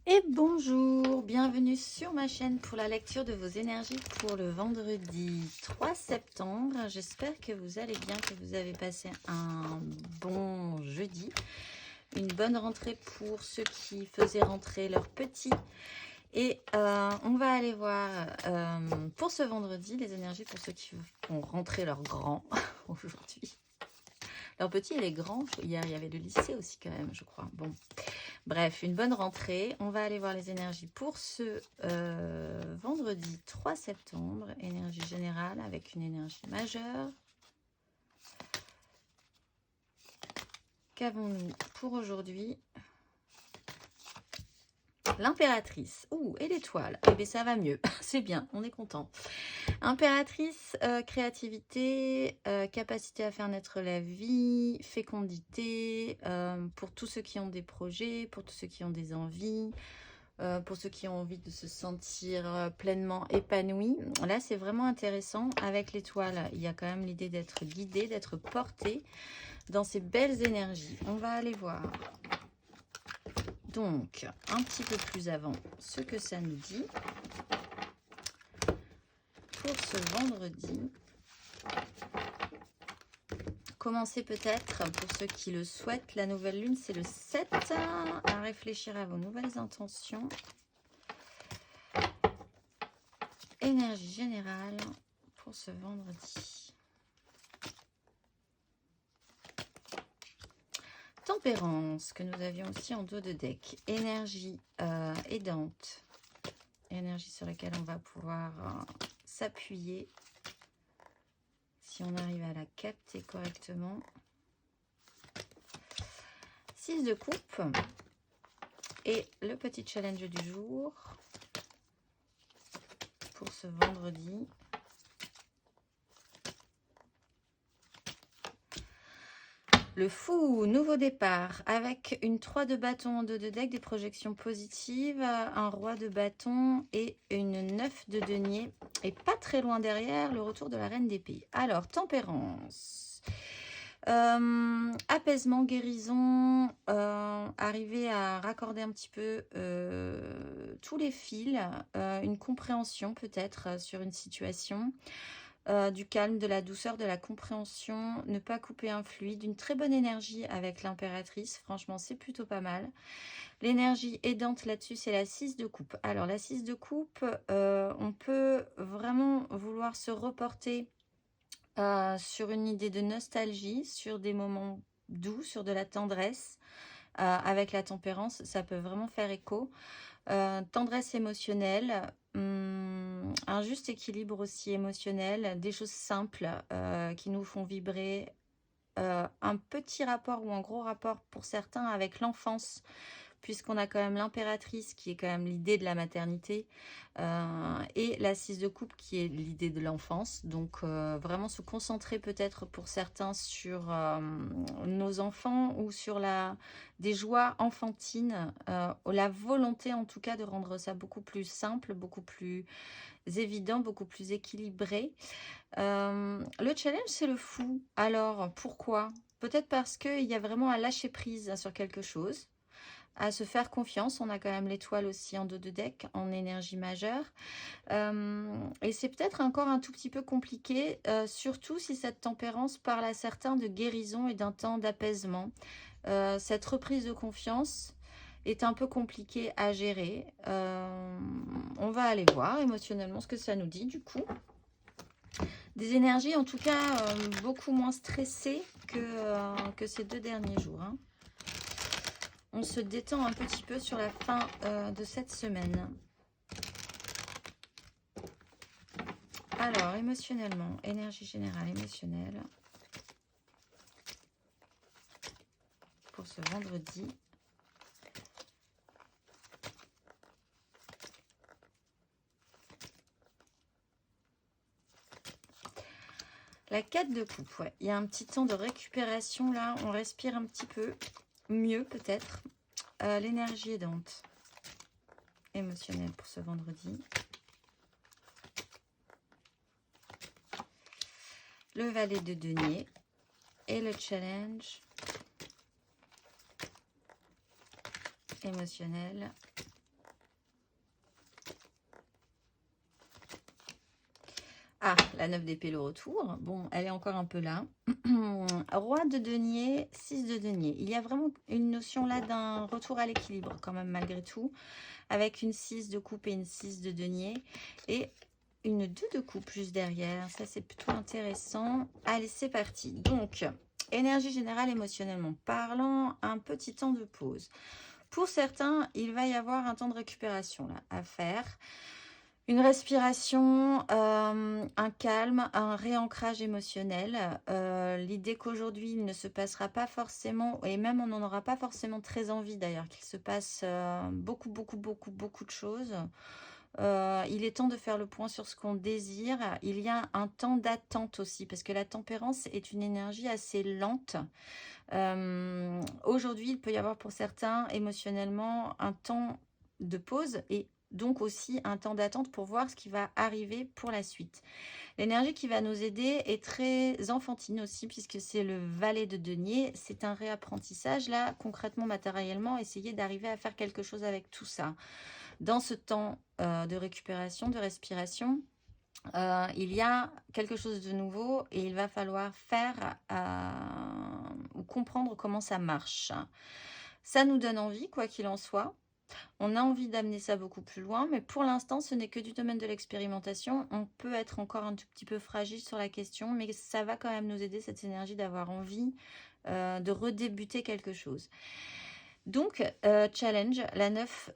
Et bonjour, bienvenue sur ma chaîne pour la lecture de vos énergies pour le vendredi 3 septembre. J'espère que vous allez bien, que vous avez passé un bon jeudi, une bonne rentrée pour ceux qui faisaient rentrer leurs petits. Et on va aller voir pour ce vendredi les énergies pour ceux qui vont rentrer leurs grands aujourd'hui. Leurs petits et les grands, hier il y avait le lycée aussi quand même, je crois. Bon. Bref, une bonne rentrée. On va aller voir les énergies pour ce vendredi 3 septembre. Énergie générale avec une énergie majeure. Qu'avons-nous pour aujourd'hui? L'impératrice. Ouh, et l'étoile. Eh bien, ça va mieux. C'est bien, on est content. Impératrice, créativité, capacité à faire naître la vie, fécondité, pour tous ceux qui ont des projets, pour tous ceux qui ont des envies. Pour ceux qui ont envie de se sentir pleinement épanouis. Là, c'est vraiment intéressant. Avec l'étoile, il y a quand même l'idée d'être guidé, d'être porté dans ces belles énergies. On va aller voir. Donc, un petit peu plus avant, ce que ça nous dit pour ce vendredi. Commencez peut-être, pour ceux qui le souhaitent, la nouvelle lune, c'est le 7, à réfléchir à vos nouvelles intentions. Énergie générale pour ce vendredi. Tempérance, que nous avions aussi en dos de deck. Énergie aidante. Énergie sur laquelle on va pouvoir s'appuyer si on arrive à la capter correctement. 6 de coupe. Et le petit challenge du jour pour ce vendredi. Le fou, nouveau départ, avec une 3 de bâton en dos de deck, des projections positives, un roi de bâton et une 9 de denier. Et pas très loin derrière, le retour de la reine d'épée. Alors, tempérance. Apaisement, guérison, arriver à raccorder un petit peu tous les fils, une compréhension peut-être sur une situation. Du calme, de la douceur, de la compréhension, ne pas couper un fluide, une très bonne énergie avec l'impératrice, franchement c'est plutôt pas mal. L'énergie aidante là-dessus c'est la 6 de coupe. Alors la 6 de coupe, on peut vraiment vouloir se reporter sur une idée de nostalgie, sur des moments doux, sur de la tendresse. Avec la tempérance, ça peut vraiment faire écho. Tendresse émotionnelle, un juste équilibre aussi émotionnel, des choses simples qui nous font vibrer, un petit rapport ou un gros rapport pour certains avec l'enfance, puisqu'on a quand même l'impératrice qui est quand même l'idée de la maternité et la 6 de coupe qui est l'idée de l'enfance. Donc vraiment se concentrer peut-être pour certains sur nos enfants ou sur des joies enfantines, la volonté en tout cas de rendre ça beaucoup plus simple, beaucoup plus évident, beaucoup plus équilibré. Le challenge c'est le fou. Alors pourquoi? Peut-être parce qu'il y a vraiment à lâcher prise sur quelque chose, à se faire confiance. On a quand même l'étoile aussi en dos de deck, en énergie majeure. Et c'est peut-être encore un tout petit peu compliqué, surtout si cette tempérance parle à certains de guérison et d'un temps d'apaisement. Cette reprise de confiance est un peu compliquée à gérer. On va aller voir émotionnellement ce que ça nous dit du coup. Des énergies en tout cas beaucoup moins stressées que ces 2 derniers jours, hein. On se détend un petit peu sur la fin de cette semaine. Alors, émotionnellement, énergie générale émotionnelle pour ce vendredi. La 4 de coupe, ouais. Il y a un petit temps de récupération là. On respire un petit peu mieux peut-être. L'énergie aidante émotionnelle pour ce vendredi. Le valet de denier et le challenge émotionnel Ah, la 9 d'épée, le retour. Bon, elle est encore un peu là. Roi de denier, 6 de denier. Il y a vraiment une notion là d'un retour à l'équilibre quand même malgré tout. Avec une 6 de coupe et une 6 de denier. Et une 2 de coupe juste derrière. Ça, c'est plutôt intéressant. Allez, c'est parti. Donc, énergie générale émotionnellement parlant, un petit temps de pause. Pour certains, il va y avoir un temps de récupération là, à faire. Une respiration, un calme, un réancrage émotionnel. L'idée qu'aujourd'hui, il ne se passera pas forcément, et même on n'en aura pas forcément très envie d'ailleurs, qu'il se passe beaucoup de choses. Il est temps de faire le point sur ce qu'on désire. Il y a un temps d'attente aussi, parce que la tempérance est une énergie assez lente. Aujourd'hui, il peut y avoir pour certains, émotionnellement, un temps de pause et donc aussi un temps d'attente pour voir ce qui va arriver pour la suite. L'énergie qui va nous aider est très enfantine aussi, puisque c'est le valet de denier. C'est un réapprentissage, là, concrètement, matériellement, essayer d'arriver à faire quelque chose avec tout ça. Dans ce temps de récupération, de respiration, il y a quelque chose de nouveau et il va falloir faire ou comprendre comment ça marche. Ça nous donne envie, quoi qu'il en soit. On a envie d'amener ça beaucoup plus loin, mais pour l'instant, ce n'est que du domaine de l'expérimentation. On peut être encore un tout petit peu fragile sur la question, mais ça va quand même nous aider, cette énergie, d'avoir envie de redébuter quelque chose. Donc, challenge, la 9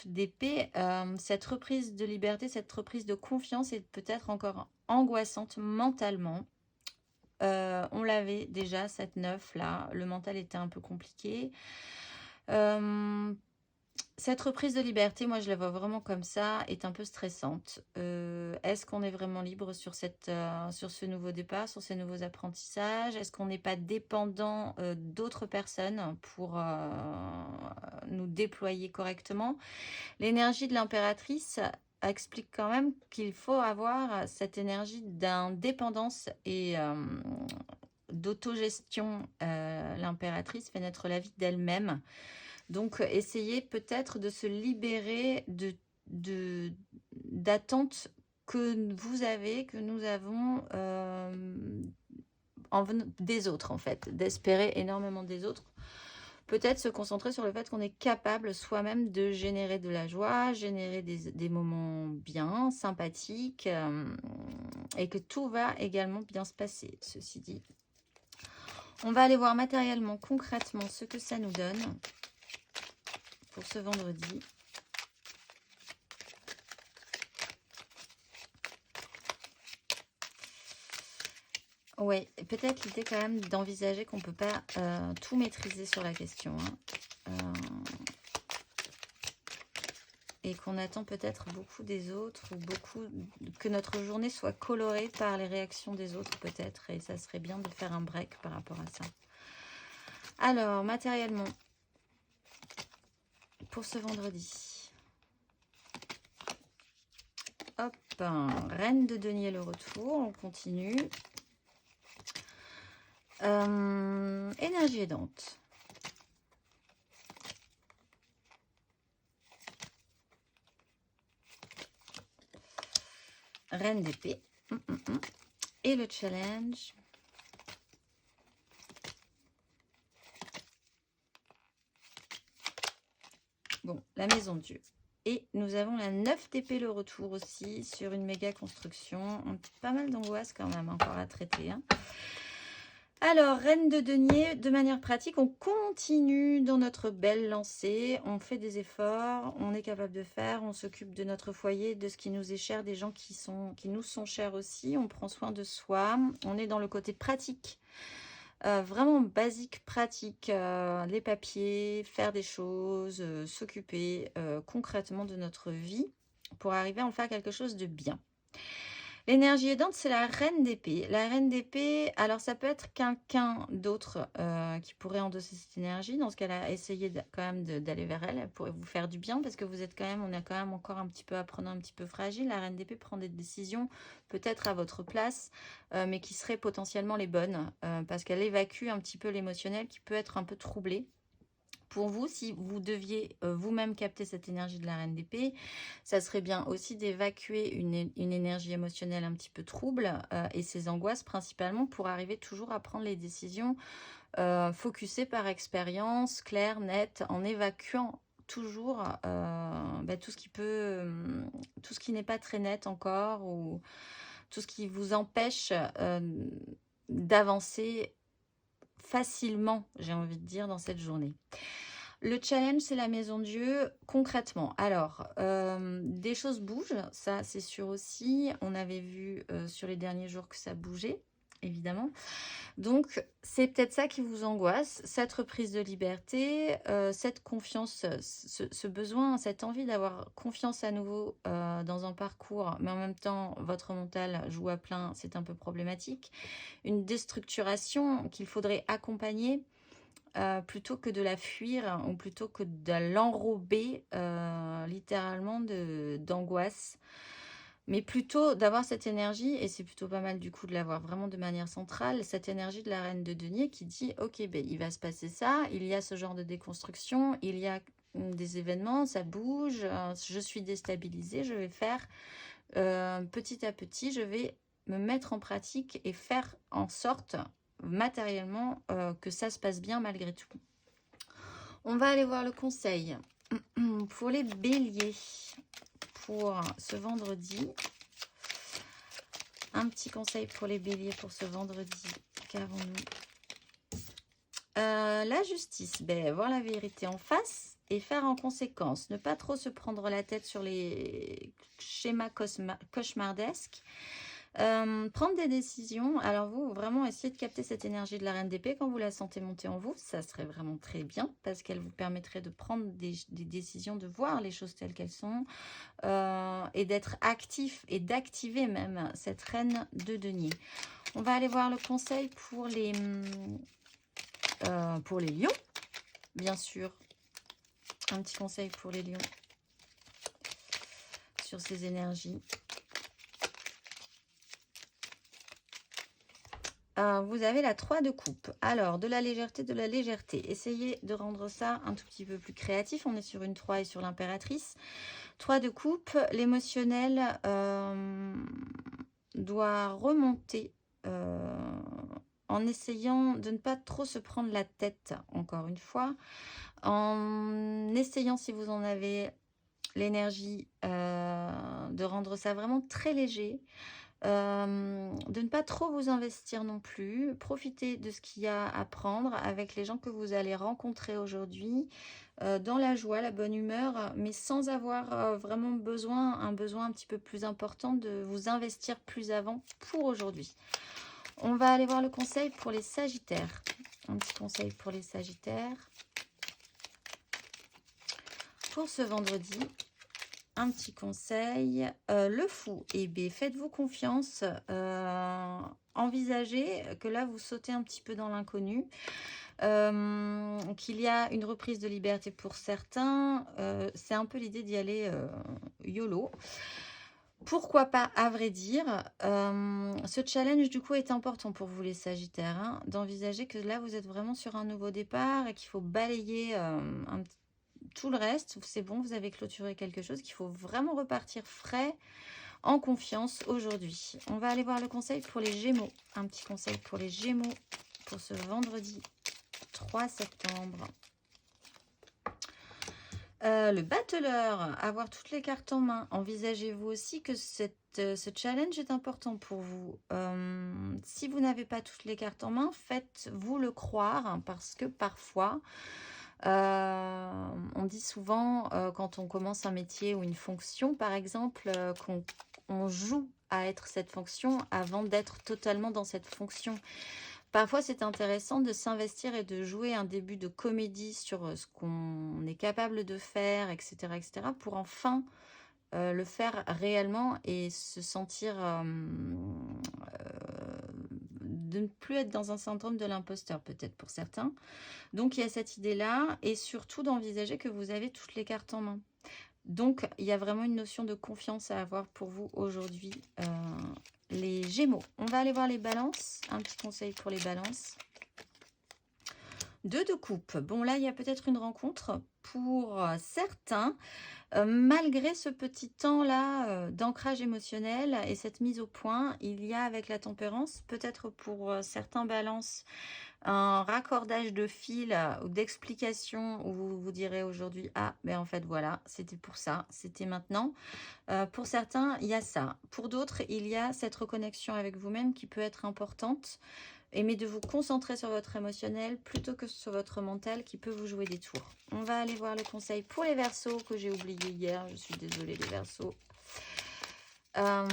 d'épée, cette reprise de liberté, cette reprise de confiance est peut-être encore angoissante mentalement. On l'avait déjà, cette 9 là, le mental était un peu compliqué. Cette reprise de liberté, moi je la vois vraiment comme ça, est un peu stressante. Est-ce qu'on est vraiment libre sur ce nouveau départ, sur ces nouveaux apprentissages? Est-ce qu'on n'est pas dépendant d'autres personnes pour nous déployer correctement? L'énergie de l'impératrice explique quand même qu'il faut avoir cette énergie d'indépendance et d'autogestion. L'impératrice fait naître la vie d'elle-même. Donc, essayez peut-être de se libérer d'attentes que vous avez, que nous avons des autres, en fait, d'espérer énormément des autres. Peut-être se concentrer sur le fait qu'on est capable soi-même de générer de la joie, générer des moments bien, sympathiques, et que tout va également bien se passer, ceci dit. On va aller voir matériellement, concrètement, ce que ça nous donne pour ce vendredi. Ouais, peut-être l'idée quand même d'envisager qu'on ne peut pas tout maîtriser sur la question. Et qu'on attend peut-être beaucoup des autres ou que notre journée soit colorée par les réactions des autres peut-être. Et ça serait bien de faire un break par rapport à ça. Alors, matériellement, pour ce vendredi. Hop, reine de denier le retour, on continue. Énergie aidante. Reine d'épée. Et le challenge. Bon, la maison de Dieu. Et nous avons la 9 d'épée, le retour aussi, sur une méga construction. Pas mal d'angoisse quand même encore à traiter. Alors, reine de denier, de manière pratique, on continue dans notre belle lancée. On fait des efforts, on est capable de faire, on s'occupe de notre foyer, de ce qui nous est cher, des gens qui nous sont chers aussi. On prend soin de soi. On est dans le côté pratique. Vraiment basique, pratique, les papiers, faire des choses, s'occuper concrètement de notre vie pour arriver à en faire quelque chose de bien. L'énergie aidante, c'est la reine d'épée. La reine d'épée, alors ça peut être quelqu'un d'autre qui pourrait endosser cette énergie. Dans ce cas-là, essayez quand même d'aller vers elle. Elle pourrait vous faire du bien parce que vous êtes on est quand même encore un petit peu apprenant, un petit peu fragile. La reine d'épée prend des décisions peut-être à votre place, mais qui seraient potentiellement les bonnes parce qu'elle évacue un petit peu l'émotionnel qui peut être un peu troublé pour vous, si vous deviez vous-même capter cette énergie de la reine d'épée, ça serait bien aussi d'évacuer une énergie émotionnelle un petit peu trouble et ces angoisses principalement pour arriver toujours à prendre les décisions focusées par expérience, claires, nettes, en évacuant toujours tout ce qui peut, tout ce qui n'est pas très net encore ou tout ce qui vous empêche d'avancer facilement, j'ai envie de dire, dans cette journée. Le challenge, c'est la maison Dieu, concrètement. Alors, des choses bougent, ça c'est sûr aussi. On avait vu sur les derniers jours que ça bougeait, évidemment. Donc, c'est peut-être ça qui vous angoisse, cette reprise de liberté, cette confiance, ce besoin, cette envie d'avoir confiance à nouveau dans un parcours, mais en même temps, votre mental joue à plein, c'est un peu problématique. Une déstructuration qu'il faudrait accompagner plutôt que de la fuir ou plutôt que de l'enrober littéralement d'angoisse. Mais plutôt d'avoir cette énergie, et c'est plutôt pas mal du coup de l'avoir vraiment de manière centrale, cette énergie de la reine de denier qui dit ok, ben, il va se passer ça, il y a ce genre de déconstruction, il y a des événements, ça bouge, je suis déstabilisée, je vais faire petit à petit, je vais me mettre en pratique et faire en sorte matériellement que ça se passe bien malgré tout. On va aller voir le conseil pour les béliers pour ce vendredi. Un petit conseil pour les béliers pour ce vendredi. Qu'avons-nous? La justice. Ben, voir la vérité en face et faire en conséquence. Ne pas trop se prendre la tête sur les schémas cauchemardesques. Prendre des décisions. Alors vous, vraiment essayez de capter cette énergie de la reine d'épée quand vous la sentez monter en vous. Ça serait vraiment très bien parce qu'elle vous permettrait de prendre des décisions, de voir les choses telles qu'elles sont et d'être actif et d'activer même cette reine de denier. On va aller voir le conseil pour les lions, bien sûr. Un petit conseil pour les lions sur ces énergies. Vous avez la 3 de coupe. Alors, de la légèreté. Essayez de rendre ça un tout petit peu plus créatif. On est sur une 3 et sur l'impératrice. 3 de coupe, l'émotionnel doit remonter en essayant de ne pas trop se prendre la tête, encore une fois. En essayant, si vous en avez l'énergie, de rendre ça vraiment très léger. De ne pas trop vous investir non plus. Profitez de ce qu'il y a à prendre avec les gens que vous allez rencontrer aujourd'hui, dans la joie, la bonne humeur, mais sans avoir vraiment un besoin un petit peu plus important de vous investir plus avant pour aujourd'hui. On va aller voir le conseil pour les sagittaires. Un petit conseil pour les sagittaires. Pour ce vendredi, un petit conseil, le fou, eh bien, faites-vous confiance, envisagez que là vous sautez un petit peu dans l'inconnu, qu'il y a une reprise de liberté pour certains, c'est un peu l'idée d'y aller YOLO. Pourquoi pas, à vrai dire. Ce challenge du coup est important pour vous les sagittaires, hein, d'envisager que là vous êtes vraiment sur un nouveau départ et qu'il faut balayer tout le reste, c'est bon, vous avez clôturé quelque chose, qu'il faut vraiment repartir frais, en confiance aujourd'hui. On va aller voir le conseil pour les Gémeaux. Un petit conseil pour les Gémeaux pour ce vendredi 3 septembre. Le battleur, avoir toutes les cartes en main. Envisagez-vous aussi que ce challenge est important pour vous. Si vous n'avez pas toutes les cartes en main, faites-vous le croire, hein, parce que parfois... on dit souvent quand on commence un métier ou une fonction par exemple qu'on joue à être cette fonction avant d'être totalement dans cette fonction. Parfois c'est intéressant de s'investir et de jouer un début de comédie sur ce qu'on est capable de faire, etc., etc., pour enfin le faire réellement et se sentir de ne plus être dans un syndrome de l'imposteur peut-être pour certains. Donc, il y a cette idée-là et surtout d'envisager que vous avez toutes les cartes en main. Donc, il y a vraiment une notion de confiance à avoir pour vous aujourd'hui, les Gémeaux. On va aller voir les balances. Un petit conseil pour les balances. 2 de coupe. Bon, là, il y a peut-être une rencontre pour certains, malgré ce petit temps-là, d'ancrage émotionnel et cette mise au point, il y a avec la tempérance, peut-être pour certains balances, un raccordage de fil ou d'explication où vous vous direz aujourd'hui: «Ah, mais en fait, voilà, c'était pour ça, c'était maintenant». Pour certains, il y a ça. Pour d'autres, il y a cette reconnexion avec vous-même qui peut être importante. Mais de vous concentrer sur votre émotionnel plutôt que sur votre mental qui peut vous jouer des tours. On va aller voir le conseil pour les Verseaux que j'ai oublié hier. Je suis désolée les Verseaux. Euh,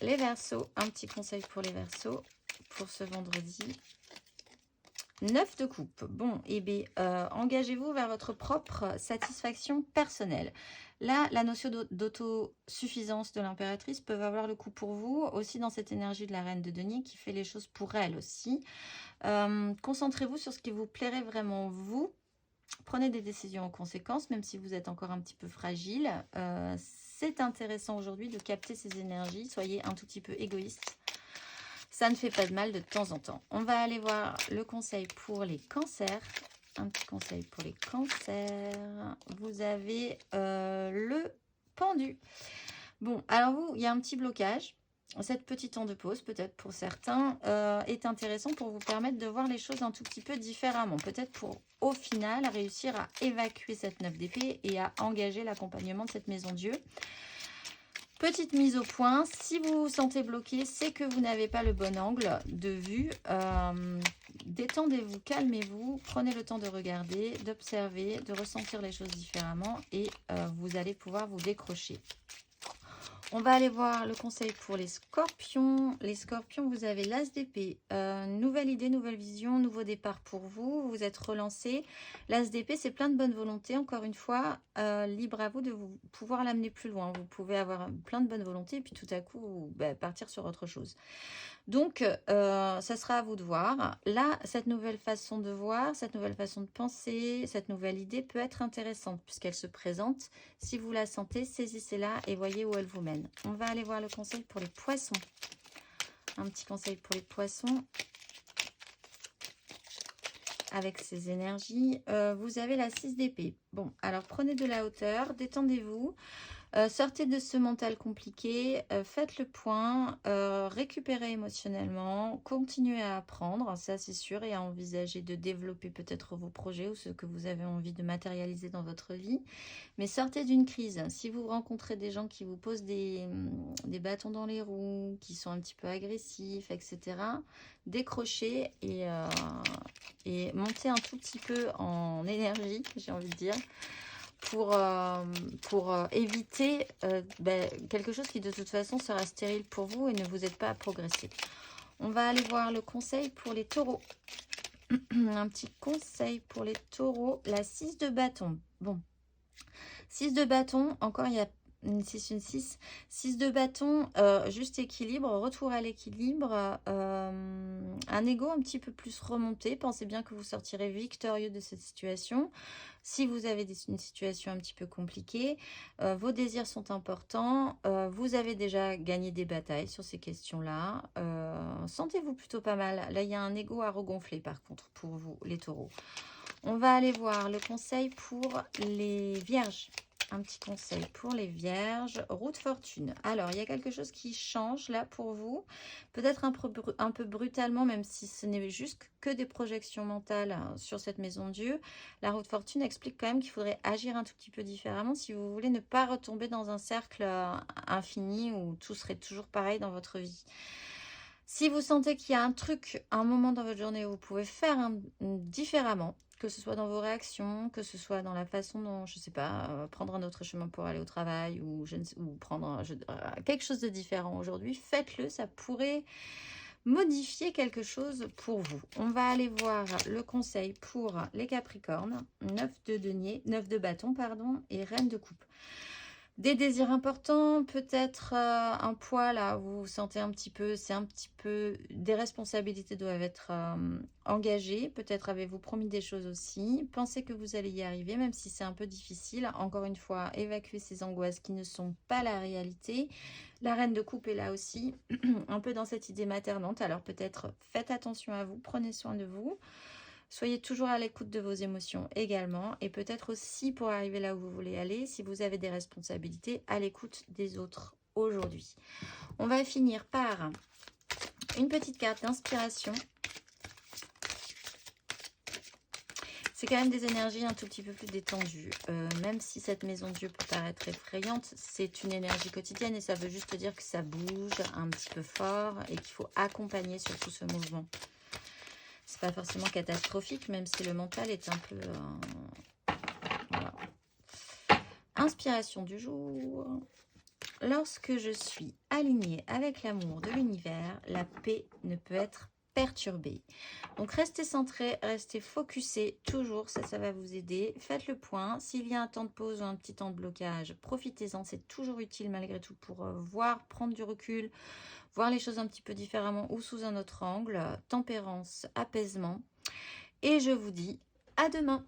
les Verseaux, un petit conseil pour les Verseaux pour ce vendredi. 9 de coupe. Bon, eh bien, engagez-vous vers votre propre satisfaction personnelle. Là, la notion d'autosuffisance de l'impératrice peut avoir le coup pour vous, aussi dans cette énergie de la reine de denier qui fait les choses pour elle aussi. Concentrez-vous sur ce qui vous plairait vraiment vous. Prenez des décisions en conséquence, même si vous êtes encore un petit peu fragile. C'est intéressant aujourd'hui de capter ces énergies. Soyez un tout petit peu égoïste. Ça ne fait pas de mal de temps en temps. On va aller voir le conseil pour les cancers. Un petit conseil pour les cancers. Vous avez le pendu. Bon, alors vous, il y a un petit blocage. Cette petite temps de pause, peut-être pour certains, est intéressant pour vous permettre de voir les choses un tout petit peu différemment. Peut-être pour, au final, réussir à évacuer cette 9 d'épée et à engager l'accompagnement de cette maison Dieu. Petite mise au point, si vous vous sentez bloqué, c'est que vous n'avez pas le bon angle de vue. Détendez-vous, calmez-vous, prenez le temps de regarder, d'observer, de ressentir les choses différemment et vous allez pouvoir vous décrocher. On va aller voir le conseil pour les scorpions. Les scorpions, vous avez l'as d'épée. Nouvelle idée, nouvelle vision, nouveau départ pour vous. Vous êtes relancé. L'as d'épée, c'est plein de bonne volonté. Encore une fois, libre à vous de vous pouvoir l'amener plus loin. Vous pouvez avoir plein de bonne volonté et puis tout à coup, partir sur autre chose. Donc, ça sera à vous de voir. Là, cette nouvelle façon de voir, cette nouvelle façon de penser, cette nouvelle idée peut être intéressante puisqu'elle se présente. Si vous la sentez, saisissez-la et voyez où elle vous mène. On va aller voir le conseil pour les poissons. Un petit conseil pour les poissons. Avec ces énergies, vous avez la 6 d'épée. Bon, alors prenez de la hauteur, détendez-vous. Sortez de ce mental compliqué, faites le point, récupérez émotionnellement, continuez à apprendre, ça c'est sûr, et à envisager de développer peut-être vos projets ou ce que vous avez envie de matérialiser dans votre vie. Mais sortez d'une crise. Si vous rencontrez des gens qui vous posent des bâtons dans les roues, qui sont un petit peu agressifs, etc., décrochez et montez un tout petit peu en énergie, j'ai envie de dire, pour éviter quelque chose qui de toute façon sera stérile pour vous et ne vous aide pas à progresser. On va aller voir le conseil pour les taureaux. Un petit conseil pour les taureaux, la 6 de bâton. Bon, 6 de bâton, encore il y a une 6, une 6. 6 de bâton, juste équilibre, retour à l'équilibre, un ego un petit peu plus remonté. Pensez bien que vous sortirez victorieux de cette situation. Si vous avez une situation un petit peu compliquée, vos désirs sont importants, vous avez déjà gagné des batailles sur ces questions-là. Sentez-vous plutôt pas mal. Là, il y a un ego à regonfler par contre pour vous, les taureaux. On va aller voir le conseil pour les vierges. Un petit conseil pour les vierges. Route fortune. Alors, il y a quelque chose qui change là pour vous. Peut-être un peu brutalement, même si ce n'est juste que des projections mentales sur cette maison de Dieu. La route fortune explique quand même qu'il faudrait agir un tout petit peu différemment si vous voulez ne pas retomber dans un cercle infini où tout serait toujours pareil dans votre vie. Si vous sentez qu'il y a un truc, un moment dans votre journée où vous pouvez faire différemment, que ce soit dans vos réactions, que ce soit dans la façon dont, je ne sais pas, prendre un autre chemin pour aller au travail ou prendre quelque chose de différent aujourd'hui, faites-le, ça pourrait modifier quelque chose pour vous. On va aller voir le conseil pour les Capricornes, 9 de denier, 9 de bâton, pardon, et reine de coupe. Des désirs importants, peut-être un poids là, vous vous sentez un petit peu, c'est un petit peu, des responsabilités doivent être engagées, peut-être avez-vous promis des choses aussi, pensez que vous allez y arriver, même si c'est un peu difficile, encore une fois, évacuer ces angoisses qui ne sont pas la réalité. La reine de coupe est là aussi, un peu dans cette idée maternante, alors peut-être faites attention à vous, prenez soin de vous. Soyez toujours à l'écoute de vos émotions également et peut-être aussi pour arriver là où vous voulez aller, si vous avez des responsabilités, à l'écoute des autres aujourd'hui. On va finir par une petite carte d'inspiration. C'est quand même des énergies un tout petit peu plus détendues. Même si cette maison Dieu peut paraître effrayante, c'est une énergie quotidienne et ça veut juste dire que ça bouge un petit peu fort et qu'il faut accompagner sur tout ce mouvement. C'est pas forcément catastrophique, même si le mental est un peu... voilà. Inspiration du jour. Lorsque je suis alignée avec l'amour de l'univers, la paix ne peut être perturbée. Donc restez centré, restez focusé, toujours, ça va vous aider. Faites le point. S'il y a un temps de pause ou un petit temps de blocage, profitez-en. C'est toujours utile malgré tout pour voir, prendre du recul, voir les choses un petit peu différemment ou sous un autre angle. Tempérance, apaisement. Et je vous dis à demain.